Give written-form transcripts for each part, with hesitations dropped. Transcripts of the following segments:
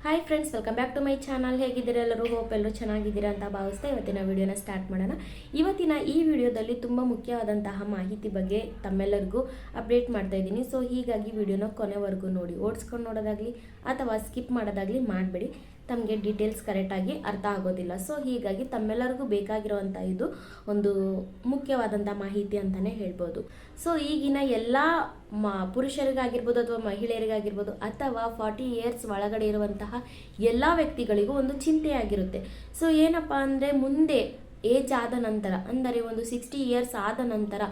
Hi friends, welcome back to my channel. ಹೇಗಿದ್ದೀರಾ ಎಲ್ಲರೂ? Hope ಎಲ್ಲರೂ ಚೆನ್ನಾಗಿದ್ದೀರಾ ಅಂತ ಭಾವಿಸ್ತಾ ಇವತ್ತಿನ ವಿಡಿಯೋನ ಸ್ಟಾರ್ಟ್ ಮಾಡೋಣ. ಇವತ್ತಿನ ಈ ವಿಡಿಯೋದಲ್ಲಿ ತುಂಬ ಮುಖ್ಯವಾದಂತಹ ಮಾಹಿತಿ ಬಗ್ಗೆ ತಮ್ಮೆಲ್ಲರಿಗೂ ಅಪ್ಡೇಟ್ ಮಾಡ್ತಾ ಇದ್ದೀನಿ. ಸೊ ಹೀಗಾಗಿ ವಿಡಿಯೋನ ಕೊನೆವರೆಗೂ ನೋಡಿ. ಓಡಿಸ್ಕೊಂಡು ನೋಡೋದಾಗಲಿ ಅಥವಾ ಸ್ಕಿಪ್ ಮಾಡೋದಾಗಲಿ ಮಾಡಬೇಡಿ, ತಮಗೆ ಡೀಟೇಲ್ಸ್ ಕರೆಕ್ಟಾಗಿ ಅರ್ಥ ಆಗೋದಿಲ್ಲ. ಸೊ ಹೀಗಾಗಿ ತಮ್ಮೆಲ್ಲರಿಗೂ ಬೇಕಾಗಿರುವಂಥ ಇದು ಒಂದು ಮುಖ್ಯವಾದಂಥ ಮಾಹಿತಿ ಅಂತಲೇ ಹೇಳ್ಬೋದು. ಸೊ ಈಗಿನ ಎಲ್ಲ ಪುರುಷರಿಗಾಗಿರ್ಬೋದು ಅಥವಾ ಮಹಿಳೆಯರಿಗಾಗಿರ್ಬೋದು ಅಥವಾ 40 ಇಯರ್ಸ್ ಒಳಗಡೆ ಇರುವಂತಹ ಎಲ್ಲ ವ್ಯಕ್ತಿಗಳಿಗೂ ಒಂದು ಚಿಂತೆಯಾಗಿರುತ್ತೆ. ಸೊ ಏನಪ್ಪ ಅಂದರೆ ಮುಂದೆ ಏಜ್ ಆದ ನಂತರ, ಅಂದರೆ ಒಂದು 60 ಇಯರ್ಸ್ ಆದ ನಂತರ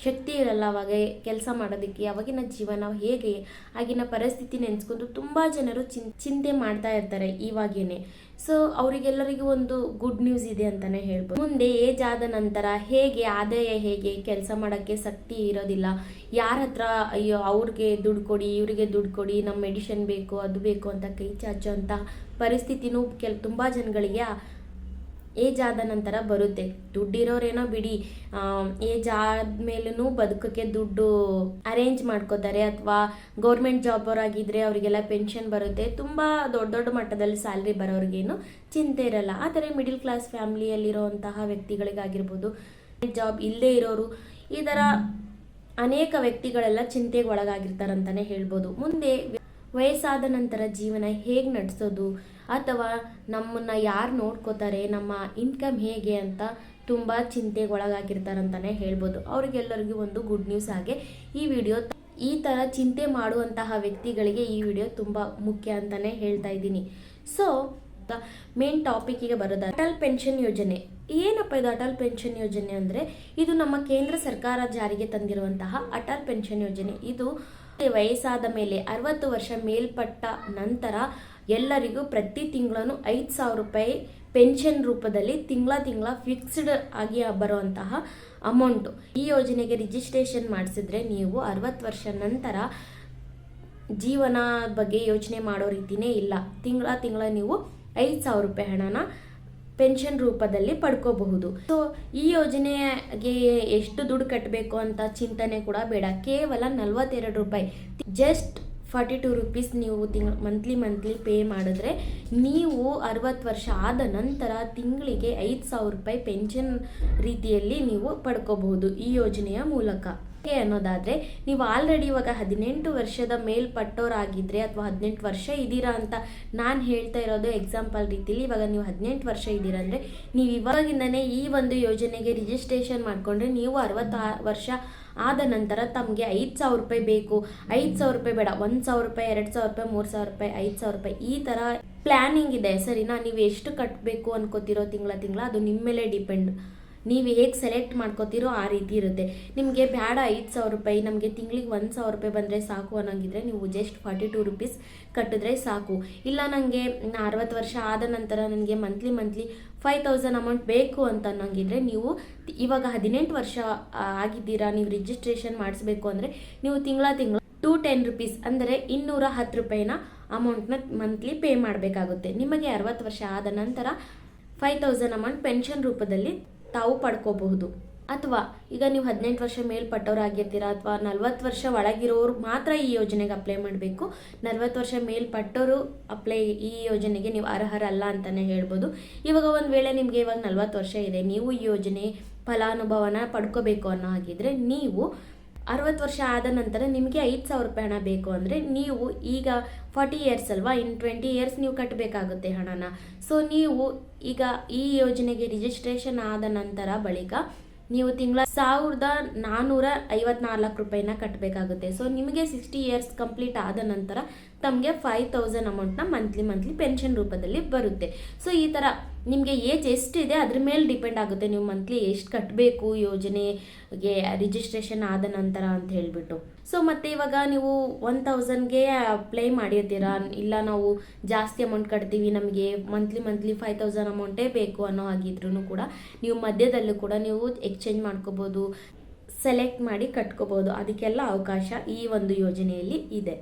ಶಕ್ತಿ ಇರಲ್ಲ ಅವಾಗ ಕೆಲಸ ಮಾಡೋದಕ್ಕೆ. ಅವಾಗಿನ ಜೀವನ ಹೇಗೆ, ಆಗಿನ ಪರಿಸ್ಥಿತಿ ನೆನೆಸ್ಕೊಂಡು ತುಂಬ ಜನರು ಚಿಂತೆ ಮಾಡ್ತಾ ಇರ್ತಾರೆ ಇವಾಗೇನೆ. ಸೊ ಅವರಿಗೆಲ್ಲರಿಗೂ ಒಂದು ಗುಡ್ ನ್ಯೂಸ್ ಇದೆ ಅಂತಲೇ ಹೇಳ್ಬೋದು. ಮುಂದೆ ಏಜ್ ಆದ ನಂತರ ಹೇಗೆ ಆದಾಯ, ಹೇಗೆ ಕೆಲಸ ಮಾಡೋಕ್ಕೆ ಶಕ್ತಿ ಇರೋದಿಲ್ಲ, ಯಾರ ಹತ್ರ ಅಯ್ಯೋ ಅವ್ರಿಗೆ ದುಡ್ಡು ಕೊಡಿ, ಇವರಿಗೆ ದುಡ್ಡು ಕೊಡಿ, ನಮ್ಮ ಮೆಡಿಷನ್ ಬೇಕು ಅದು ಬೇಕು ಅಂತ ಕೈ ಚಾಚುವಂಥ ಪರಿಸ್ಥಿತಿನೂ ತುಂಬ ಜನಗಳಿಗೆ ಏಜ್ ಆದ ನಂತರ ಬರುತ್ತೆ. ದುಡ್ಡಿರೋರೇನೋ ಬಿಡಿ, ಏಜ್ ಆದ್ಮೇಲೂ ಬದುಕೋಕ್ಕೆ ದುಡ್ಡು ಅರೇಂಜ್ ಮಾಡ್ಕೋತಾರೆ. ಅಥವಾ ಗೌರ್ಮೆಂಟ್ ಜಾಬ್ ಅವರಾಗಿದ್ದರೆ ಅವರಿಗೆಲ್ಲ ಪೆನ್ಷನ್ ಬರುತ್ತೆ. ತುಂಬ ದೊಡ್ಡ ದೊಡ್ಡ ಮಟ್ಟದಲ್ಲಿ ಸ್ಯಾಲ್ರಿ ಬರೋರಿಗೇನು ಚಿಂತೆ ಇರಲ್ಲ. ಆದರೆ ಮಿಡಿಲ್ ಕ್ಲಾಸ್ ಫ್ಯಾಮಿಲಿಯಲ್ಲಿರೋಂತಹ ವ್ಯಕ್ತಿಗಳಿಗಾಗಿರ್ಬೋದು, ಜಾಬ್ ಇಲ್ಲದೇ ಇರೋರು, ಈ ಥರ ಅನೇಕ ವ್ಯಕ್ತಿಗಳೆಲ್ಲ ಚಿಂತೆಗೆ ಒಳಗಾಗಿರ್ತಾರಂತಲೇ ಹೇಳ್ಬೋದು. ಮುಂದೆ ವಯಸ್ಸಾದ ನಂತರ ಜೀವನ ಹೇಗೆ ನಡೆಸೋದು, ಅಥವಾ ನಮ್ಮನ್ನು ಯಾರು ನೋಡ್ಕೋತಾರೆ, ನಮ್ಮ ಇನ್ಕಮ್ ಹೇಗೆ ಅಂತ ತುಂಬ ಚಿಂತೆಗೆ ಒಳಗಾಗಿರ್ತಾರಂತಲೇ ಹೇಳ್ಬೋದು. ಅವರಿಗೆಲ್ಲರಿಗೂ ಒಂದು ಗುಡ್ ನ್ಯೂಸ್. ಹಾಗೆ ಈ ಥರ ಚಿಂತೆ ಮಾಡುವಂತಹ ವ್ಯಕ್ತಿಗಳಿಗೆ ಈ ವಿಡಿಯೋ ತುಂಬ ಮುಖ್ಯ ಅಂತಲೇ ಹೇಳ್ತಾ ಇದ್ದೀನಿ. ಸೊ ಮೇನ್ ಟಾಪಿಕ್ಗೆ ಬರೋದು ಅಟಲ್ ಪೆನ್ಷನ್ ಯೋಜನೆ. ಏನಪ್ಪ ಇದು ಅಟಲ್ ಪೆನ್ಷನ್ ಯೋಜನೆ ಅಂದರೆ, ಇದು ನಮ್ಮ ಕೇಂದ್ರ ಸರ್ಕಾರ ಜಾರಿಗೆ ತಂದಿರುವಂತಹ ಅಟಲ್ ಪೆನ್ಷನ್ ಯೋಜನೆ. ಇದು ವಯಸ್ಸಾದ ಮೇಲೆ 60 ವರ್ಷ ಮೇಲ್ಪಟ್ಟ ನಂತರ ಎಲ್ಲರಿಗೂ ಪ್ರತಿ ತಿಂಗಳೂ 5,000 ರೂಪಾಯಿ ಪೆನ್ಷನ್ ರೂಪದಲ್ಲಿ ತಿಂಗಳ ಫಿಕ್ಸ್ಡ್ ಆಗಿ ಬರುವಂತಹ ಅಮೌಂಟು. ಈ ಯೋಜನೆಗೆ ರಿಜಿಸ್ಟ್ರೇಷನ್ ಮಾಡಿಸಿದ್ರೆ ನೀವು 60 ವರ್ಷ ನಂತರ ಜೀವನ ಬಗ್ಗೆ ಯೋಚನೆ ಮಾಡೋ ರೀತಿನೇ ಇಲ್ಲ. ತಿಂಗಳ ನೀವು 5,000 ರೂಪಾಯಿ ಹಣನ ಪೆನ್ಷನ್ ರೂಪದಲ್ಲಿ ಪಡ್ಕೋಬಹುದು. ಸೊ ಈ ಯೋಜನೆಗೆ ಎಷ್ಟು ದುಡ್ಡು ಕಟ್ಟಬೇಕು ಅಂತ ಚಿಂತನೆ ಕೂಡ ಬೇಡ. ಕೇವಲ 42 ರೂಪಾಯಿ, ಜಸ್ಟ್ 42 ರುಪೀಸ್ ನೀವು ಮಂತ್ಲಿ ಪೇ ಮಾಡಿದ್ರೆ ನೀವು 60 ವರ್ಷ ಆದ ನಂತರ ತಿಂಗಳಿಗೆ 5,000 ರೂಪಾಯಿ ಪೆನ್ಷನ್ ರೀತಿಯಲ್ಲಿ ನೀವು ಪಡ್ಕೋಬಹುದು ಈ ಯೋಜನೆಯ ಮೂಲಕ. ಅನ್ನೋದಾದರೆ, ನೀವು ಆಲ್ರೆಡಿ ಇವಾಗ 18 ವರ್ಷದ ಮೇಲ್ಪಟ್ಟವರಾಗಿದ್ದರೆ ಅಥವಾ 18 ವರ್ಷ ಇದ್ದೀರಾ ಅಂತ ನಾನು ಹೇಳ್ತಾ ಇರೋದು ಎಕ್ಸಾಂಪಲ್ ರೀತಿಲಿ. ಇವಾಗ ನೀವು 18 ವರ್ಷ ಇದ್ದೀರಾ ಅಂದರೆ ನೀವು ಇವಾಗಿಂದನೇ ಈ ಒಂದು ಯೋಜನೆಗೆ ರಿಜಿಸ್ಟ್ರೇಷನ್ ಮಾಡಿಕೊಂಡ್ರೆ ನೀವು 60 ವರ್ಷ ಆದ ನಂತರ ತಮಗೆ 5,000 ರೂಪಾಯಿ ಬೇಕು. 5,000 ರೂಪಾಯಿ ಬೇಡ, 1,000 ರೂಪಾಯಿ, 2,000 ರೂಪಾಯಿ, 3,000 ರೂಪಾಯಿ, 5,000 ರೂಪಾಯಿ, ಈ ಥರ ಪ್ಲ್ಯಾನಿಂಗ್ ಇದೆ. ಸರಿನಾ? ನೀವು ಎಷ್ಟು ಕಟ್ಟಬೇಕು ಅನ್ಕೋತಿರೋ ತಿಂಗಳ ಅದು ನಿಮ್ಮ ಮೇಲೆ ಡಿಪೆಂಡ್. ನೀವು ಹೇಗೆ ಸೆಲೆಕ್ಟ್ ಮಾಡ್ಕೋತೀರೋ ಆ ರೀತಿ ಇರುತ್ತೆ. ನಿಮಗೆ ಬೇಡ 5,000 ರೂಪಾಯಿ, ನಮಗೆ ತಿಂಗಳಿಗೆ 1,000 ರೂಪಾಯಿ ಬಂದರೆ ಸಾಕು ಅನ್ನೋಂಗಿದ್ರೆ ನೀವು ಜಸ್ಟ್ 42 ರುಪೀಸ್ ಕಟ್ಟಿದ್ರೆ ಸಾಕು. ಇಲ್ಲ ನನಗೆ 60 ವರ್ಷ ಆದ ನಂತರ ನನಗೆ ಮಂತ್ಲಿ 5,000 ಅಮೌಂಟ್ ಬೇಕು ಅಂತ ಅನ್ನೋಂಗಿದ್ರೆ ನೀವು ಇವಾಗ 18 ವರ್ಷ ಆಗಿದ್ದೀರಾ, ನೀವು ರಿಜಿಸ್ಟ್ರೇಷನ್ ಮಾಡಿಸ್ಬೇಕು ಅಂದರೆ ನೀವು ತಿಂಗಳ 210 ರುಪೀಸ್ ಅಂದರೆ 210 ರೂಪಾಯಿನ ಅಮೌಂಟ್ನ ಮಂತ್ಲಿ ಪೇ ಮಾಡಬೇಕಾಗುತ್ತೆ. ನಿಮಗೆ 60 ವರ್ಷ ಆದ ನಂತರ 5,000 ಅಮೌಂಟ್ ಪೆನ್ಷನ್ ರೂಪದಲ್ಲಿ ತಾವು ಪಡ್ಕೋಬಹುದು. ಅಥವಾ ಈಗ ನೀವು 18 ವರ್ಷ ಮೇಲ್ಪಟ್ಟವರಾಗಿರ್ತೀರಾ ಅಥವಾ 40 ವರ್ಷ ಒಳಗಿರೋರು ಮಾತ್ರ ಈ ಯೋಜನೆಗೆ ಅಪ್ಲೈ ಮಾಡಬೇಕು. 40 ವರ್ಷ ಮೇಲ್ಪಟ್ಟವರು ಈ ಯೋಜನೆಗೆ ನೀವು ಅರ್ಹರಲ್ಲ ಅಂತಲೇ ಹೇಳ್ಬೋದು. ಇವಾಗ ಒಂದು ವೇಳೆ ನಿಮಗೆ ಇವಾಗ 40 ವರ್ಷ ಇದೆ, ನೀವು ಈ ಯೋಜನೆ ಫಲಾನುಭವನ ಪಡ್ಕೋಬೇಕು ಅನ್ನೋ ಹಾಗಿದ್ರೆ ನೀವು 60 ವರ್ಷ ಆದ ನಂತರ ನಿಮಗೆ 5,000 ರೂಪಾಯಿ ಹಣ ಬೇಕು ಅಂದರೆ ನೀವು ಈಗ 40 ಇಯರ್ಸ್ ಅಲ್ವಾ, ಇನ್ನು 20 ಇಯರ್ಸ್ ನೀವು ಕಟ್ಟಬೇಕಾಗುತ್ತೆ ಹಣನ. ಸೊ ನೀವು ಈಗ ಈ ಯೋಜನೆಗೆ ರಿಜಿಸ್ಟ್ರೇಷನ್ ಆದ ನಂತರ ಬಳಿಕ ನೀವು ತಿಂಗಳ 1,454 ರೂಪಾಯಿನ ಕಟ್ಟಬೇಕಾಗುತ್ತೆ. ಸೊ ನಿಮಗೆ 60 ಇಯರ್ಸ್ ಕಂಪ್ಲೀಟ್ ಆದ ನಂತರ ತಮಗೆ 5,000 ಅಮೌಂಟ್ನ ಮಂತ್ಲಿ ಪೆನ್ಷನ್ ರೂಪದಲ್ಲಿ ಬರುತ್ತೆ. ಸೊ ಈ ಥರ ನಿಮಗೆ ಏಜ್ ಎಷ್ಟಿದೆ ಅದ್ರ ಮೇಲೆ ಡಿಪೆಂಡ್ ಆಗುತ್ತೆ ನೀವು ಮಂತ್ಲಿ ಎಷ್ಟು ಕಟ್ಟಬೇಕು ಯೋಜನೆಗೆ ರಿಜಿಸ್ಟ್ರೇಷನ್ ಆದ ನಂತರ ಅಂತ ಹೇಳಿಬಿಟ್ಟು. ಸೊ ಮತ್ತು ಇವಾಗ ನೀವು 1,000ಗೆ ಅಪ್ಲೈ ಮಾಡಿರ್ತೀರಾ, ಇಲ್ಲ ನಾವು ಜಾಸ್ತಿ ಅಮೌಂಟ್ ಕಟ್ತೀವಿ, ನಮಗೆ ಮಂತ್ಲಿ 5,000 ಅಮೌಂಟೇ ಬೇಕು ಅನ್ನೋ ಹಾಗಿದ್ರೂ ಕೂಡ ನೀವು ಮಧ್ಯದಲ್ಲೂ ಕೂಡ ನೀವು ಎಕ್ಸ್ಚೇಂಜ್ ಮಾಡ್ಕೋಬೋದು, ಸೆಲೆಕ್ಟ್ ಮಾಡಿ ಕಟ್ಕೋಬೋದು. ಅದಕ್ಕೆಲ್ಲ ಅವಕಾಶ ಈ ಒಂದು ಯೋಜನೆಯಲ್ಲಿ ಇದೆ.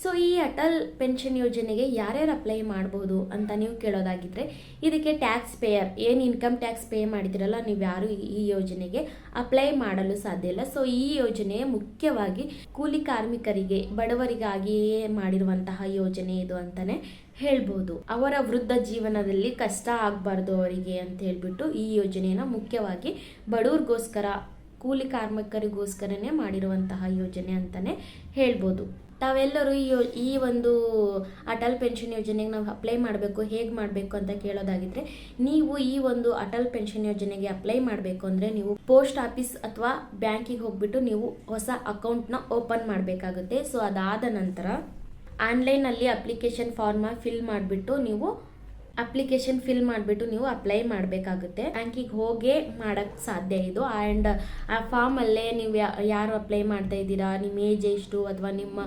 ಸೊ ಈ ಅಟಲ್ ಪೆನ್ಷನ್ ಯೋಜನೆಗೆ ಯಾರ್ಯಾರು ಅಪ್ಲೈ ಮಾಡಬಹುದು ಅಂತ ನೀವು ಕೇಳೋದಾಗಿದ್ರೆ, ಇದಕ್ಕೆ ಟ್ಯಾಕ್ಸ್ ಪೇಯರ್, ಏನು ಇನ್ಕಮ್ ಟ್ಯಾಕ್ಸ್ ಪೇ ಮಾಡಿದಿರಲ್ಲ, ನೀವು ಯಾರು ಈ ಯೋಜನೆಗೆ ಅಪ್ಲೈ ಮಾಡಲು ಸಾಧ್ಯ ಇಲ್ಲ. ಸೊ ಈ ಯೋಜನೆ ಮುಖ್ಯವಾಗಿ ಕೂಲಿ ಕಾರ್ಮಿಕರಿಗೆ, ಬಡವರಿಗಾಗಿಯೇ ಮಾಡಿರುವಂತಹ ಯೋಜನೆ ಇದು ಅಂತಾನೆ ಹೇಳ್ಬೋದು. ಅವರ ವೃದ್ಧ ಜೀವನದಲ್ಲಿ ಕಷ್ಟ ಆಗಬಾರ್ದು ಅವರಿಗೆ ಅಂತ ಹೇಳ್ಬಿಟ್ಟು ಈ ಯೋಜನೆಯನ್ನು ಮುಖ್ಯವಾಗಿ ಬಡವ್ರಿಗೋಸ್ಕರ, ಕೂಲಿ ಕಾರ್ಮಿಕರಿಗೋಸ್ಕರನೇ ಮಾಡಿರುವಂತಹ ಯೋಜನೆ ಅಂತಾನೆ ಹೇಳ್ಬೋದು. ತಾವೆಲ್ಲರೂ ಈ ಒಂದು ಅಟಲ್ ಪೆನ್ಷನ್ ಯೋಜನೆಗೆ ನಾವು ಅಪ್ಲೈ ಮಾಡಬೇಕು, ಹೇಗೆ ಮಾಡಬೇಕು ಅಂತ ಕೇಳೋದಾಗಿದ್ರೆ, ನೀವು ಈ ಒಂದು ಅಟಲ್ ಪೆನ್ಷನ್ ಯೋಜನೆಗೆ ಅಪ್ಲೈ ಮಾಡಬೇಕು ಅಂದರೆ ನೀವು ಪೋಸ್ಟ್ ಆಫೀಸ್ ಅಥವಾ ಬ್ಯಾಂಕಿಗೆ ಹೋಗ್ಬಿಟ್ಟು ನೀವು ಹೊಸ ಅಕೌಂಟ್ನ ಓಪನ್ ಮಾಡಬೇಕಾಗುತ್ತೆ. ಸೊ ಅದಾದ ನಂತರ ಆನ್ಲೈನಲ್ಲಿ ಅಪ್ಲಿಕೇಶನ್ ಫಾರ್ಮ ಫಿಲ್ ಮಾಡಿಬಿಟ್ಟು ನೀವು ಅಪ್ಲೈ ಮಾಡಬೇಕಾಗುತ್ತೆ. ಬ್ಯಾಂಕಿಗೆ ಹೋಗೇ ಮಾಡೋಕ್ಕೆ ಸಾಧ್ಯ ಇದು. ಆ್ಯಂಡ್ ಆ ಫಾರ್ಮಲ್ಲೇ ನೀವು ಯಾರು ಅಪ್ಲೈ ಮಾಡ್ತಾ ಇದ್ದೀರಾ, ನಿಮ್ಮ ಏಜ್ ಎಷ್ಟು, ಅಥವಾ ನಿಮ್ಮ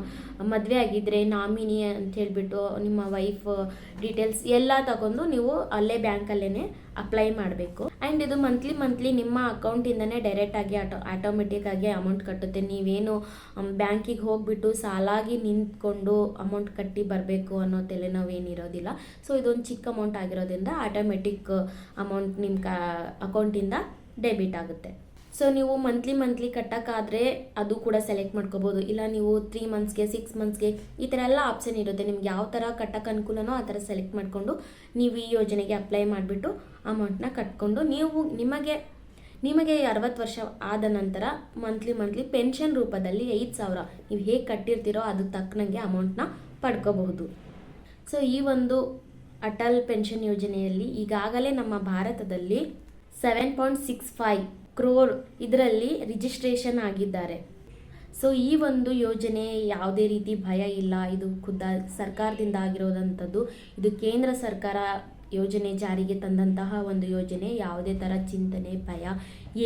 ಮದುವೆ ಆಗಿದ್ದರೆ ನಾಮಿನಿ ಅಂತ ಹೇಳ್ಬಿಟ್ಟು ನಿಮ್ಮ ವೈಫ್ ಡೀಟೇಲ್ಸ್ ಎಲ್ಲ ತಗೊಂಡು ನೀವು ಅಲ್ಲೇ ಬ್ಯಾಂಕಲ್ಲೇ ಅಪ್ಲೈ ಮಾಡಬೇಕು. ಆ್ಯಂಡ್ ಇದು ಮಂತ್ಲಿ ನಿಮ್ಮ ಅಕೌಂಟಿಂದನೇ ಡೈರೆಕ್ಟಾಗಿ ಆಟೋಮೆಟಿಕ್ ಆಗಿ ಅಮೌಂಟ್ ಕಟ್ಟುತ್ತೆ. ನೀವೇನು ಬ್ಯಾಂಕಿಗೆ ಹೋಗ್ಬಿಟ್ಟು ಸಾಲಾಗಿ ನಿಂತ್ಕೊಂಡು ಅಮೌಂಟ್ ಕಟ್ಟಿ ಬರಬೇಕು ಅನ್ನೋ ತಲೆನೋವೇನಿರೋದಿಲ್ಲ. ಸೊ ಇದೊಂದು ಚಿಕ್ಕ ಅಮೌಂಟ್ ಆಗಿರೋದ್ರಿಂದ ಆಟೋಮೆಟಿಕ್ ಅಮೌಂಟ್ ನಿಮ್ಮ ಅಕೌಂಟಿಂದ ಡೆಬಿಟ್ ಆಗುತ್ತೆ. ಸೊ ನೀವು ಮಂತ್ಲಿ ಕಟ್ಟೋಕ್ಕಾದರೆ ಅದು ಕೂಡ ಸೆಲೆಕ್ಟ್ ಮಾಡ್ಕೋಬೋದು. ಇಲ್ಲ ನೀವು 3 ಮಂತ್ಸ್ಗೆ 6 ಮಂತ್ಸ್ಗೆ ಈ ಥರ ಎಲ್ಲ ಆಪ್ಷನ್ ಇರುತ್ತೆ. ನಿಮ್ಗೆ ಯಾವ ಥರ ಕಟ್ಟೋಕ್ಕೆ ಅನುಕೂಲನೋ ಆ ಥರ ಸೆಲೆಕ್ಟ್ ಮಾಡಿಕೊಂಡು ನೀವು ಈ ಯೋಜನೆಗೆ ಅಪ್ಲೈ ಮಾಡಿಬಿಟ್ಟು ಅಮೌಂಟ್ನ ಕಟ್ಕೊಂಡು ನಿಮಗೆ 60 ವರ್ಷ ಆದ ನಂತರ ಮಂತ್ಲಿ ಪೆನ್ಷನ್ ರೂಪದಲ್ಲಿ 5,000 ನೀವು ಹೇಗೆ ಕಟ್ಟಿರ್ತೀರೋ ಅದಕ್ಕೆ ತಕ್ಕನಂಗೆ ಅಮೌಂಟ್ನ ಪಡ್ಕೋಬಹುದು. ಸೊ ಈ ಒಂದು ಅಟಲ್ ಪೆನ್ಷನ್ ಯೋಜನೆಯಲ್ಲಿ ಈಗಾಗಲೇ ನಮ್ಮ ಭಾರತದಲ್ಲಿ 7.65 crore ಇದರಲ್ಲಿ ರಿಜಿಸ್ಟ್ರೇಷನ್ ಆಗಿದ್ದಾರೆ. ಸೊ ಈ ಒಂದು ಯೋಜನೆ ಯಾವುದೇ ರೀತಿ ಭಯ ಇಲ್ಲ, ಇದು ಸರ್ಕಾರದಿಂದ ಆಗಿರೋದಂಥದ್ದು. ಇದು ಕೇಂದ್ರ ಸರ್ಕಾರ ಯೋಜನೆ ಜಾರಿಗೆ ತಂದಂತಹ ಒಂದು ಯೋಜನೆ. ಯಾವುದೇ ಥರ ಚಿಂತನೆ, ಭಯ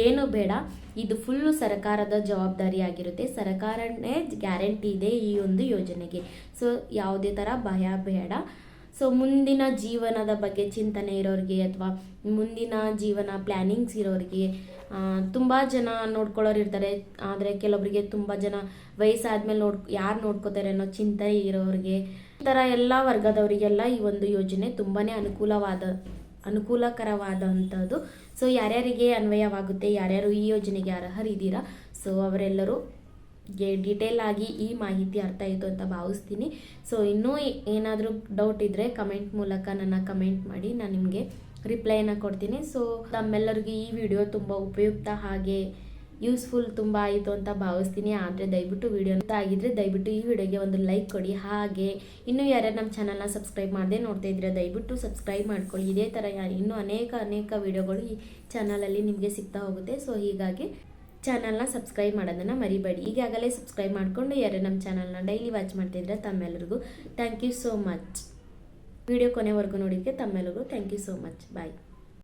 ಏನು ಬೇಡ. ಇದು ಫುಲ್ಲು ಸರ್ಕಾರದ ಜವಾಬ್ದಾರಿ ಆಗಿರುತ್ತೆ. ಸರ್ಕಾರನೇ ಗ್ಯಾರಂಟಿ ಇದೆ ಈ ಒಂದು ಯೋಜನೆಗೆ. ಸೊ ಯಾವುದೇ ಥರ ಭಯ ಬೇಡ. ಸೊ ಮುಂದಿನ ಜೀವನದ ಬಗ್ಗೆ ಚಿಂತನೆ ಇರೋರಿಗೆ ಅಥವಾ ಮುಂದಿನ ಜೀವನ ಪ್ಲ್ಯಾನಿಂಗ್ಸ್ ಇರೋರಿಗೆ, ತುಂಬ ಜನ ನೋಡ್ಕೊಳ್ಳೋರು ಇರ್ತಾರೆ. ಆದರೆ ಕೆಲವೊಬ್ಬರಿಗೆ ತುಂಬ ಜನ ವಯಸ್ಸಾದ್ಮೇಲೆ ಯಾರು ನೋಡ್ಕೋತಾರೆ ಅನ್ನೋ ಚಿಂತೆ ಇರೋರಿಗೆ, ಈ ಥರ ಎಲ್ಲ ವರ್ಗದವರಿಗೆಲ್ಲ ಈ ಒಂದು ಯೋಜನೆ ತುಂಬಾ ಅನುಕೂಲಕರವಾದಂಥದ್ದು. ಸೊ ಯಾರ್ಯಾರಿಗೆ ಅನ್ವಯವಾಗುತ್ತೆ, ಯಾರ್ಯಾರು ಈ ಯೋಜನೆಗೆ ಅರ್ಹರಿದ್ದೀರಾ, ಸೊ ಅವರೆಲ್ಲರೂ ಡೀಟೇಲ್ ಆಗಿ ಈ ಮಾಹಿತಿ ಅರ್ಥ ಆಯಿತು ಅಂತ ಭಾವಿಸ್ತೀನಿ. ಸೊ ಇನ್ನೂ ಏನಾದರೂ ಡೌಟ್ ಇದ್ದರೆ ಕಮೆಂಟ್ ಮೂಲಕ ನನ್ನ ಕಮೆಂಟ್ ಮಾಡಿ, ನಾನು ನಿಮಗೆ ರಿಪ್ಲೈನ ಕೊಡ್ತೀನಿ. ಸೊ ತಮ್ಮೆಲ್ಲರಿಗೂ ಈ ವಿಡಿಯೋ ತುಂಬ ಉಪಯುಕ್ತ ಹಾಗೆ ಯೂಸ್ಫುಲ್ ತುಂಬ ಆಯಿತು ಅಂತ ಭಾವಿಸ್ತೀನಿ. ಆದರೆ ದಯವಿಟ್ಟು ವಿಡಿಯೋ ಆಗಿದ್ದರೆ ದಯವಿಟ್ಟು ಈ ವಿಡಿಯೋಗೆ ಒಂದು ಲೈಕ್ ಕೊಡಿ. ಹಾಗೆ ಇನ್ನೂ ಯಾರ್ಯಾರು ನಮ್ಮ ಚಾನಲ್ನ ಸಬ್ಸ್ಕ್ರೈಬ್ ಮಾಡದೆ ನೋಡ್ತಾ ಇದ್ರೆ ದಯವಿಟ್ಟು ಸಬ್ಸ್ಕ್ರೈಬ್ ಮಾಡ್ಕೊಳ್ಳಿ. ಇದೇ ಥರ ಇನ್ನೂ ಅನೇಕ ವಿಡಿಯೋಗಳು ಈ ಚಾನಲಲ್ಲಿ ನಿಮಗೆ ಸಿಗ್ತಾ ಹೋಗುತ್ತೆ. ಸೊ ಹೀಗಾಗಿ ಚಾನಲ್ನ ಸಬ್ಸ್ಕ್ರೈಬ್ ಮಾಡೋದನ್ನು ಮರಿಬೇಡಿ. ಈಗಾಗಲೇ ಸಬ್ಸ್ಕ್ರೈಬ್ ಮಾಡಿಕೊಂಡು ಯಾರು ನಮ್ಮ ಚಾನಲ್ನ ಡೈಲಿ ವಾಚ್ ಮಾಡ್ತಿದ್ರೆ ತಮ್ಮೆಲ್ಲರಿಗೂ thank you so much. Video ಕೊನೆವರೆಗೂ ನೋಡಿದ್ದಕ್ಕೆ ತಮ್ಮೆಲ್ಲರಿಗೂ thank you so much. Bye.